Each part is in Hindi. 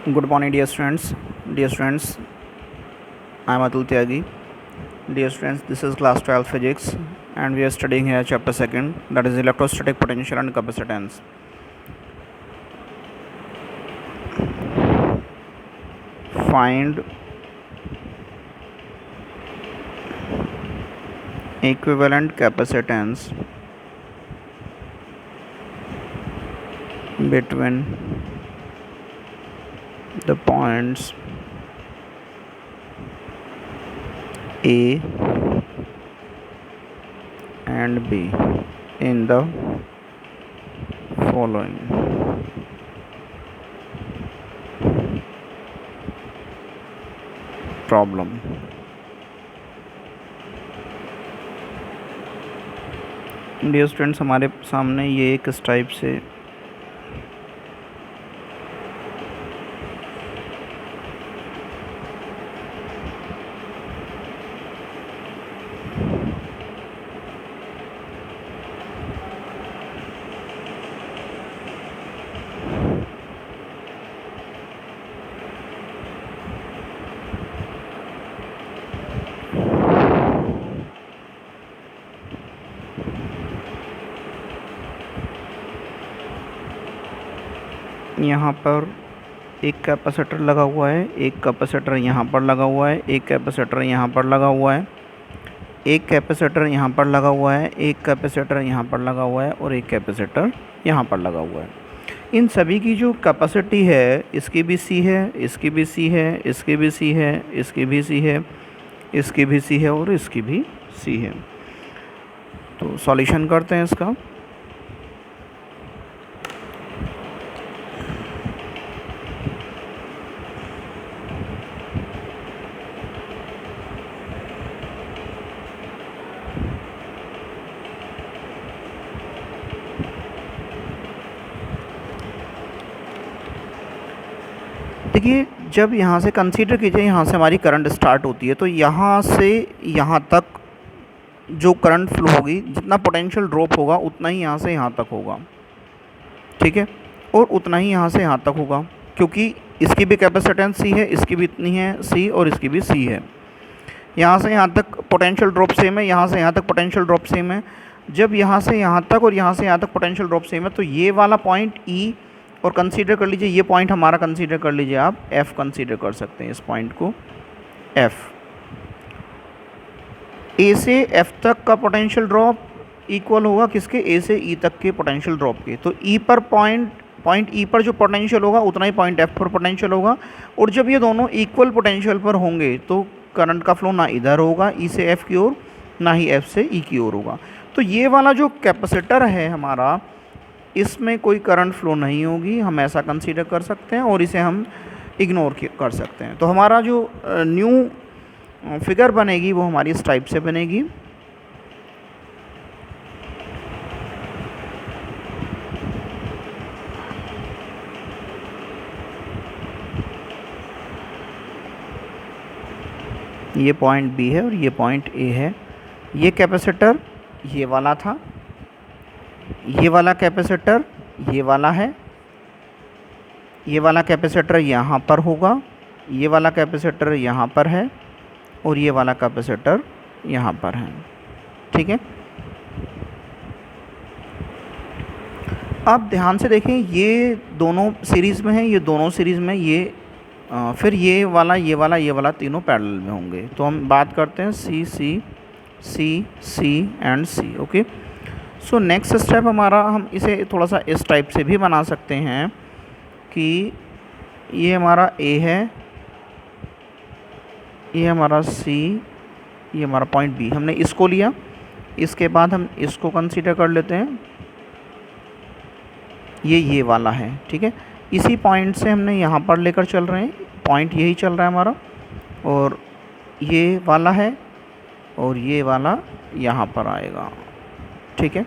Good morning, dear students. Dear students, I am Atul Tyagi. Dear students, this is class 12 physics, and we are studying here chapter 2nd, that is electrostatic potential and capacitance. Find equivalent capacitance between the points A and B in the following. Problem. Dear students, हमारे सामने ये एक इस टाइप से यहाँ पर एक कैपेसिटर लगा हुआ है, एक कैपेसिटर यहाँ पर लगा हुआ है, एक कैपेसिटर यहाँ पर लगा हुआ है, एक कैपेसिटर यहाँ पर लगा हुआ है, एक कैपेसिटर यहाँ पर लगा हुआ है और एक कैपेसिटर यहाँ पर लगा हुआ है। इन सभी की जो कैपेसिटी है, इसकी भी सी है, इसकी भी सी है, इसकी भी सी है, इसकी भी सी है, इसकी भी सी है और इसकी भी सी है। तो सॉल्यूशन करते हैं इसका। देखिए, जब यहाँ से कंसीडर कीजिए, यहाँ से हमारी करंट स्टार्ट होती है, तो यहाँ से यहाँ तक जो करंट फ्लो होगी, जितना पोटेंशियल ड्रॉप होगा उतना ही यहाँ से यहाँ तक होगा, ठीक है, और उतना ही यहाँ से यहाँ तक होगा, क्योंकि इसकी भी कैपेसिटेंस सी है, इसकी भी इतनी है सी और इसकी भी सी है। यहाँ से यहाँ तक पोटेंशियल ड्रॉप सेम है, यहाँ से यहाँ तक पोटेंशियल ड्रॉप सेम है। जब यहाँ से यहाँ तक और यहाँ से यहाँ तक पोटेंशियल ड्रॉप सेम है, तो ये वाला पॉइंट ई और कंसीडर कर लीजिए, ये पॉइंट हमारा कंसीडर कर लीजिए, आप एफ़ कंसीडर कर सकते हैं इस पॉइंट को एफ़। ए से एफ़ तक का पोटेंशियल ड्रॉप इक्वल होगा किसके, ए से ई तक के पोटेंशियल ड्रॉप के। तो ई पर पॉइंट ई पर जो पोटेंशियल होगा उतना ही पॉइंट एफ़ पर पोटेंशियल होगा, और जब ये दोनों इक्वल पोटेंशियल पर होंगे तो करंट का फ्लो ना इधर होगा ई से एफ़ की ओर, ना ही एफ़ से ई की ओर होगा। तो ये वाला जो कैपेसिटर है हमारा, इसमें कोई करंट फ्लो नहीं होगी, हम ऐसा कंसीडर कर सकते हैं और इसे हम इग्नोर कर सकते हैं। तो हमारा जो न्यू फिगर बनेगी वो हमारी इस टाइप से बनेगी। ये पॉइंट बी है और ये पॉइंट ए है। ये कैपेसिटर ये वाला था, ये वाला कैपेसिटर ये वाला है, ये वाला कैपेसिटर यहाँ पर होगा, ये वाला कैपेसिटर यहाँ पर है और ये वाला कैपेसिटर यहाँ पर है, ठीक है। अब ध्यान से देखें, ये दोनों सीरीज़ में है, ये दोनों सीरीज़ में, ये फिर ये वाला तीनों पैरेलल में होंगे। तो हम बात करते हैं C C C C and C, okay. So next step हमारा, हम इसे थोड़ा सा इस टाइप से भी बना सकते हैं कि ये हमारा ए है, ये हमारा सी, ये हमारा पॉइंट बी, हमने इसको लिया। इसके बाद हम इसको कंसीडर कर लेते हैं, ये वाला है, ठीक है। इसी पॉइंट से हमने यहाँ पर लेकर चल रहे हैं, पॉइंट यही चल रहा है हमारा, और ये वाला है और ये वाला यहाँ पर आएगा, ठीक है।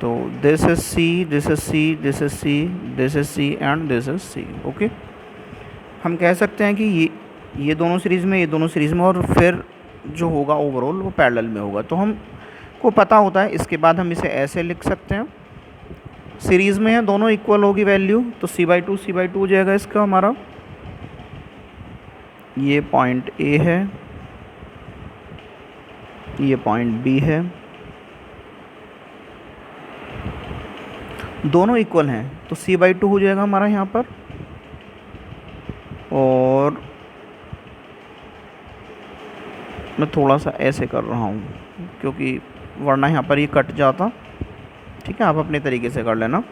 तो this is C, this is C, this is C, this is C and this is C, okay. हम कह सकते हैं कि ये दोनों सीरीज़ में, ये दोनों सीरीज़ में, और फिर जो होगा ओवरऑल वो पैरेलल में होगा। तो हम को पता होता है, इसके बाद हम इसे ऐसे लिख सकते हैं, सीरीज़ में है, दोनों इक्वल होगी वैल्यू, तो c/2 हो जाएगा इसका हमारा, ये पॉइंट ए है, ये पॉइंट बी है, दोनों इक्वल हैं तो c/2 हो जाएगा हमारा यहाँ पर। और मैं थोड़ा सा ऐसे कर रहा हूँ क्योंकि वरना यहाँ पर ये कट जाता। ठीक है, आप अपने तरीके से कर लेना।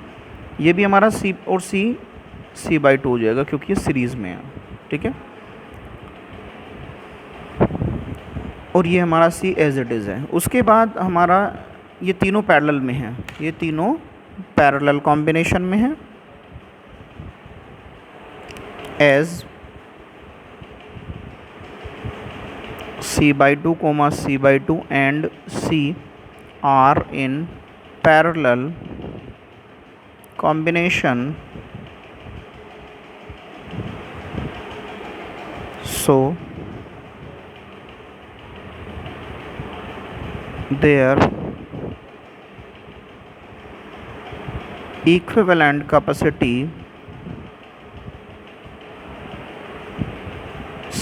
ये भी हमारा c और c/2 हो जाएगा क्योंकि ये सीरीज़ में है। ठीक है, और ये हमारा c एज इट इज़ है। उसके बाद हमारा ये तीनों पैरेलल में है, ये तीनों पैरेलल कॉम्बिनेशन में है। As c/2, c/2 and c are in parallel combination, so their equivalent capacity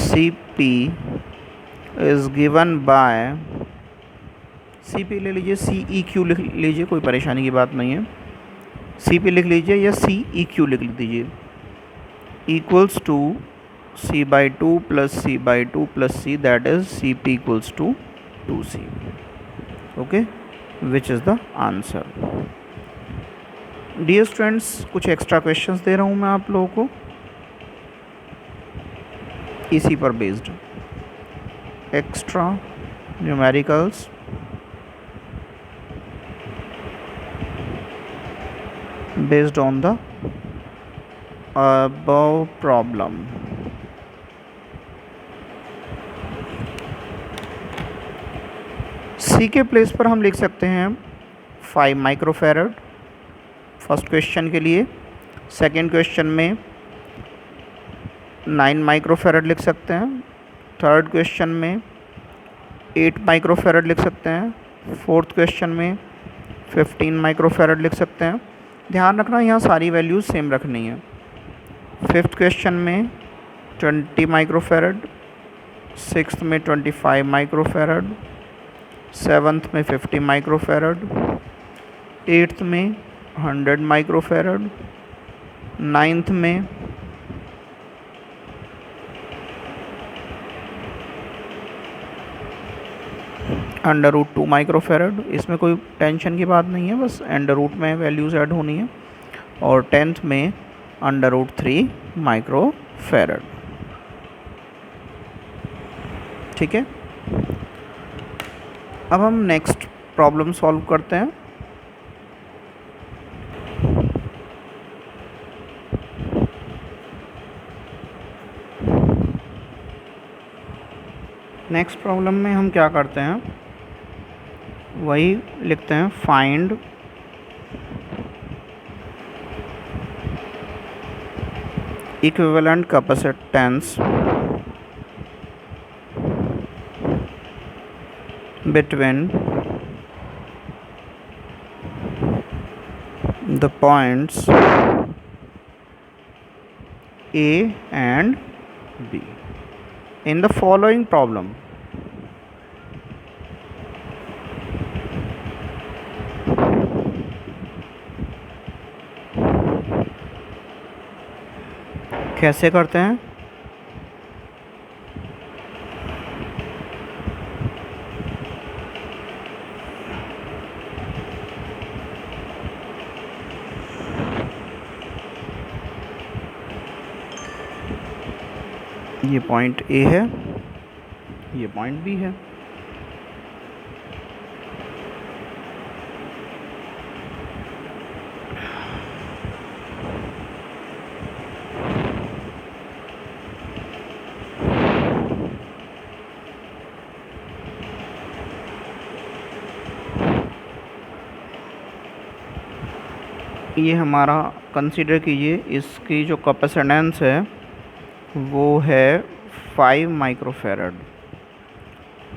Cp is given by, Cp ले लीजिए, Ceq लिख लीजिए, कोई परेशानी की बात नहीं है। Cp लिख लीजिए या Ceq लिख दीजिए, equals to c/2 plus c/2 plus c, that is Cp equals to 2c। Okay, which is the answer. Dear students, कुछ एक्स्ट्रा क्वेश्चंस दे रहा हूँ मैं आप लोगों को इसी पर based, extra numericals based on the above problem। C के प्लेस पर हम लिख सकते हैं 5 माइक्रोफेरेड फर्स्ट क्वेश्चन के लिए। सेकंड क्वेश्चन में 9 माइक्रोफेरेड लिख सकते हैं। थर्ड क्वेश्चन में 8 माइक्रोफेरेड लिख सकते हैं। फोर्थ क्वेश्चन में 15 माइक्रोफेरेड लिख सकते हैं। ध्यान रखना यहाँ सारी वैल्यूज़ सेम रखनी है। फिफ्थ क्वेश्चन में 20 माइक्रोफेरेड, सिक्स्थ में 25 माइक्रोफेरेड, सेवन्थ में 50 माइक्रोफेरेड, एट्थ में 100 माइक्रोफेरेड, नाइन्थ में √2 माइक्रोफेरेड। इसमें कोई टेंशन की बात नहीं है, बस √, में वैल्यूज़ ऐड होनी है। और 10th में √3 माइक्रोफेरेड। ठीक है, अब हम नेक्स्ट प्रॉब्लम सॉल्व करते हैं। नेक्स्ट प्रॉब्लम में हम क्या करते हैं, वही लिखते हैं, find equivalent capacitance between the points A and B in the following problem। कैसे करते हैं, ये पॉइंट ए है, ये पॉइंट बी है। ये हमारा कंसीडर कीजिए, इसकी जो कैपेसिटेंस है वो है 5 माइक्रोफेरेड,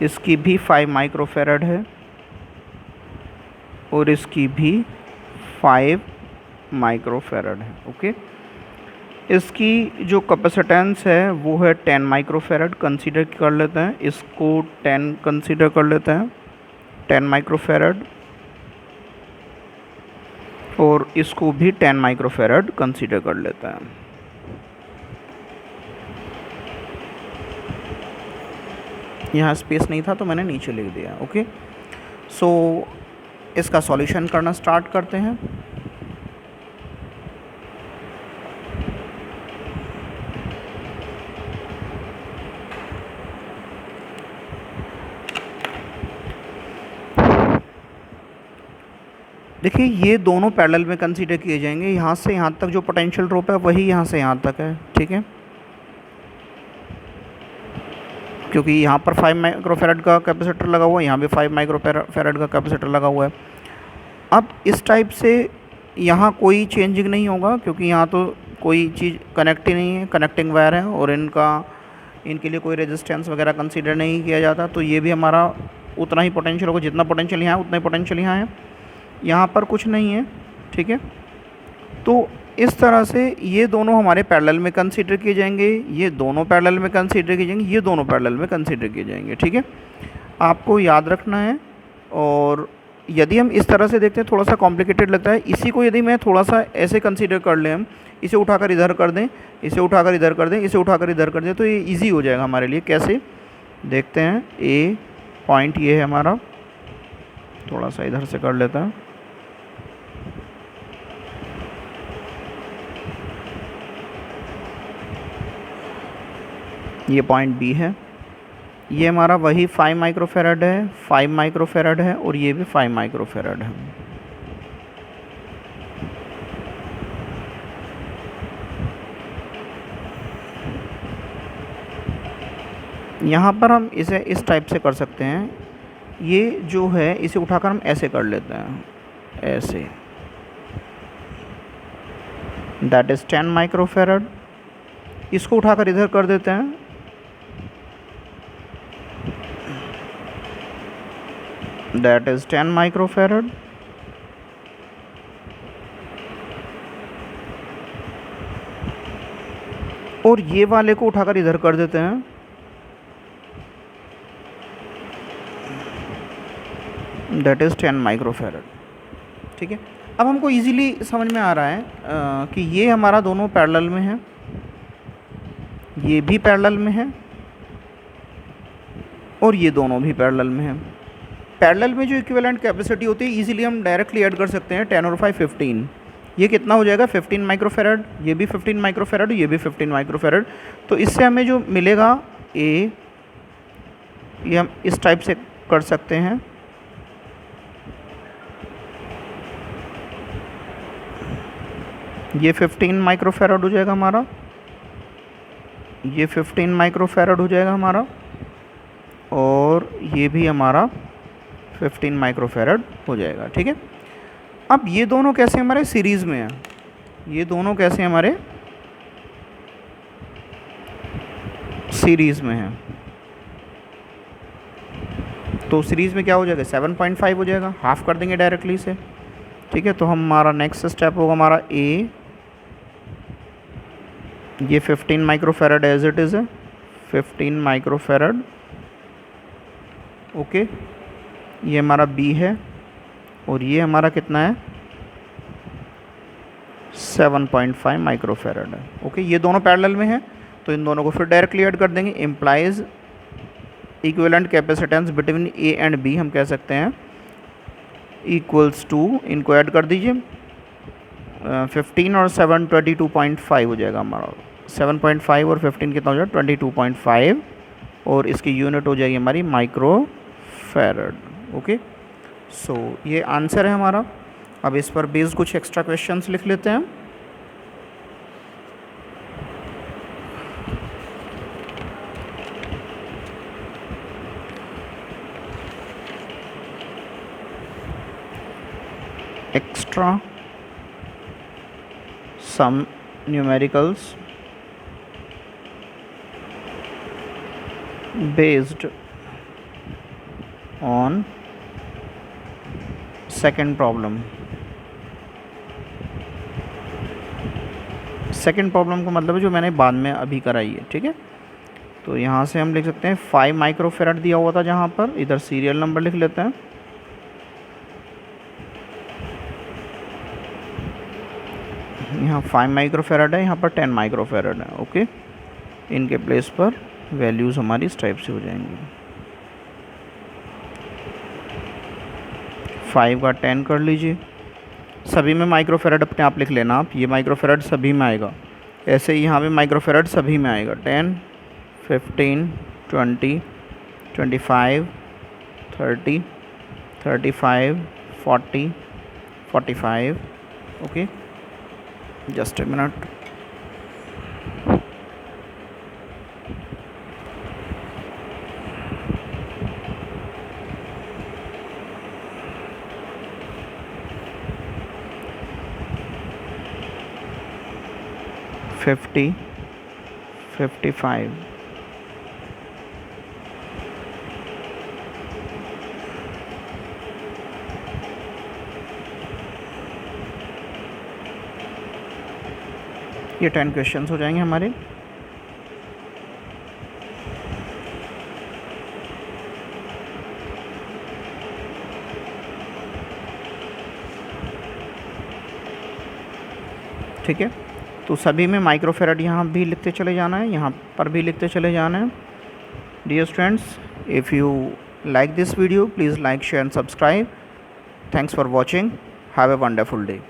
इसकी भी 5 माइक्रोफेरेड है और इसकी भी 5 माइक्रोफेरेड है। ओके, इसकी जो कैपेसिटेंस है वो है 10 माइक्रोफेरेड, कंसीडर कर लेते हैं, इसको 10 कंसीडर कर लेते हैं, 10 माइक्रोफेरेड, और इसको भी 10 माइक्रोफेरेड कंसीडर कर लेते हैं। यहाँ स्पेस नहीं था तो मैंने नीचे लिख दिया। ओके, सो इसका सॉल्यूशन करना स्टार्ट करते हैं। देखिए ये दोनों पैरेलल में कंसीडर किए जाएंगे। यहाँ से यहाँ तक जो पोटेंशियल ड्रॉप है वही यहाँ से यहाँ तक है, ठीक है, क्योंकि यहाँ पर 5 माइक्रोफेरेड का कैपेसिटर लगा हुआ है, यहाँ भी 5 माइक्रोफेरेड का कैपेसिटर लगा हुआ है। अब इस टाइप से यहाँ कोई चेंजिंग नहीं होगा, क्योंकि यहाँ तो कोई चीज़ कनेक्ट ही नहीं है, कनेक्टिंग वायर है, और इनके लिए कोई रेजिस्टेंस वगैरह कंसीडर नहीं किया जाता। तो ये भी हमारा उतना ही पोटेंशियल होगा, जितना पोटेंशियल यहाँ है उतना ही पोटेंशियल यहाँ है, यहाँ पर कुछ नहीं है, ठीक है। तो इस तरह से ये दोनों हमारे पैरेलल में कंसीडर किए जाएंगे, ये दोनों पैरेलल में कंसीडर किए जाएंगे, ये दोनों पैरेलल में कंसीडर किए जाएंगे, ठीक है। आपको याद रखना है। और यदि हम इस तरह से देखते हैं थोड़ा सा कॉम्प्लिकेटेड लगता है। इसी को यदि मैं थोड़ा सा ऐसे कंसीडर कर लें, हम इसे उठाकर इधर कर दें, इसे उठाकर इधर कर दें, इसे उठाकर इधर कर दें, तो ये ईजी हो जाएगा हमारे लिए। कैसे देखते हैं, ए पॉइंट ये है हमारा, थोड़ा सा इधर से कर लेता है, ये पॉइंट बी है, ये हमारा वही 5 माइक्रोफेरेड है, 5 माइक्रोफेरेड है, और ये भी 5 माइक्रोफेरेड है। यहाँ पर हम इसे इस टाइप से कर सकते हैं। ये जो है इसे उठाकर हम ऐसे कर लेते हैं, ऐसे, दैट इज़ 10 माइक्रोफेरेड। इसको उठाकर इधर कर देते हैं, that is 10 माइक्रोफेरेड। और ये वाले को उठाकर इधर कर देते हैं, that is 10 माइक्रोफेरेड, ठीक है। अब हमको इजीली समझ में आ रहा है कि ये हमारा दोनों पैरेलल में है, ये भी पैरेलल में है, और ये दोनों भी पैरेलल में है। पैरेलल में जो इक्विवेलेंट कैपेसिटी होती है इजीली हम डायरेक्टली ऐड कर सकते हैं, 10 और 5 15। ये कितना हो जाएगा, 15 माइक्रोफेरेड, ये भी 15 माइक्रोफेरेड, ये भी 15 माइक्रोफेरेड। तो इससे हमें जो मिलेगा ये हम इस टाइप से कर सकते हैं। ये 15 माइक्रोफेरेड हो जाएगा हमारा, ये 15 माइक्रोफेरेड हो जाएगा हमारा, और ये भी हमारा 15 माइक्रोफेरेड हो जाएगा, ठीक है। अब ये दोनों कैसे हमारे सीरीज़ में हैं, ये दोनों कैसे हमारे सीरीज़ में हैं। तो सीरीज़ में क्या हो जाएगा, 7.5 हो जाएगा, हाफ कर देंगे डायरेक्टली से, ठीक है। तो हमारा नेक्स्ट स्टेप होगा हमारा ए, ये 15 माइक्रोफेरेड एज इट इज़ है, 15 माइक्रोफेरेड, ओके। ये हमारा बी है, और ये हमारा कितना है, 7.5 माइक्रोफेरेड है, ओके। ये दोनों पैरेलल में हैं, तो इन दोनों को फिर डायरेक्टली ऐड कर देंगे। Implies equivalent capacitance between A and B हम कह सकते हैं इक्वल्स टू, इनको ऐड कर दीजिए, 15 और 7 22.5 हो जाएगा हमारा, 7.5 और 15 कितना हो जाएगा, 22.5, और इसकी यूनिट हो जाएगी हमारी माइक्रोफेरेड, ओके। सो ये आंसर है हमारा। अब इस पर बेस्ड कुछ एक्स्ट्रा क्वेश्चंस लिख लेते हैं। Extra some numericals based on second problem. Second problem का मतलब है जो मैंने बाद में अभी कराई है, ठीक है। तो यहाँ से हम लिख सकते हैं 5 माइक्रोफेराड दिया हुआ था जहाँ पर, इधर सीरियल नंबर लिख लेते हैं। यहाँ 5 माइक्रोफेराड है, यहाँ पर 10 माइक्रोफेराड है, ओके। इनके प्लेस पर वैल्यूज़ हमारी इस टाइप से हो जाएंगी। 5 का 10 कर लीजिए, सभी में माइक्रोफेराड अपने आप लिख लेना आप, ये माइक्रोफेराड सभी में आएगा, ऐसे ही यहाँ पे माइक्रोफेराड सभी में आएगा। 10, 15, 20, 25, 30, 35, 40, 45, okay. Just a minute. Fifty, 55, ये 10 क्वेश्चंस हो जाएंगे हमारे। ठीक है, तो सभी में माइक्रोफेराड यहाँ भी लिखते चले जाना है, यहाँ पर भी लिखते चले जाना है। Dear students, if you like this video, please like, share and subscribe. Thanks for watching. Have a wonderful day.